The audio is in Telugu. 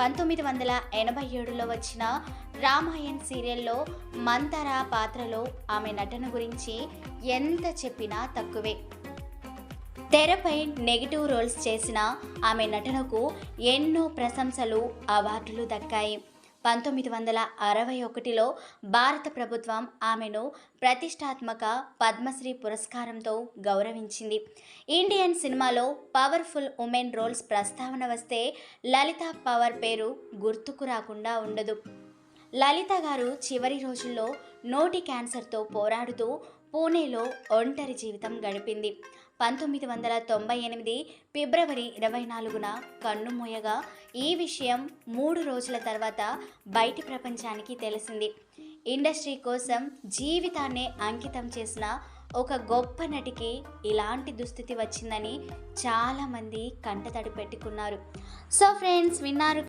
1987లో వచ్చిన రామాయణ్ సీరియల్లో మంతర పాత్రలో ఆమె నటన గురించి ఎంత చెప్పినా తక్కువే. తెరపై నెగిటివ్ రోల్స్ చేసిన ఆమె నటనకు ఎన్నో ప్రశంసలు, అవార్డులు దక్కాయి. 1961లో భారత ప్రభుత్వం ఆమెను ప్రతిష్టాత్మక పద్మశ్రీ పురస్కారంతో గౌరవించింది. ఇండియన్ సినిమాలో పవర్ఫుల్ ఉమెన్ రోల్స్ ప్రస్తావన వస్తే లలిత పవర్ పేరు గుర్తుకు రాకుండా ఉండదు. లలిత గారు చివరి రోజుల్లో నోటి క్యాన్సర్తో పోరాడుతూ పూణేలో ఒంటరి జీవితం గడిపింది. 1998 ఫిబ్రవరి 24న కన్నుమూయగా ఈ విషయం 3 రోజుల తర్వాత బయటి ప్రపంచానికి తెలిసింది. ఇండస్ట్రీ కోసం జీవితాన్నే అంకితం చేసిన ఒక గొప్ప నటికి ఇలాంటి దుస్థితి వచ్చిందని చాలామంది కంటతడి పెట్టుకున్నారు. సో ఫ్రెండ్స్, విన్నారు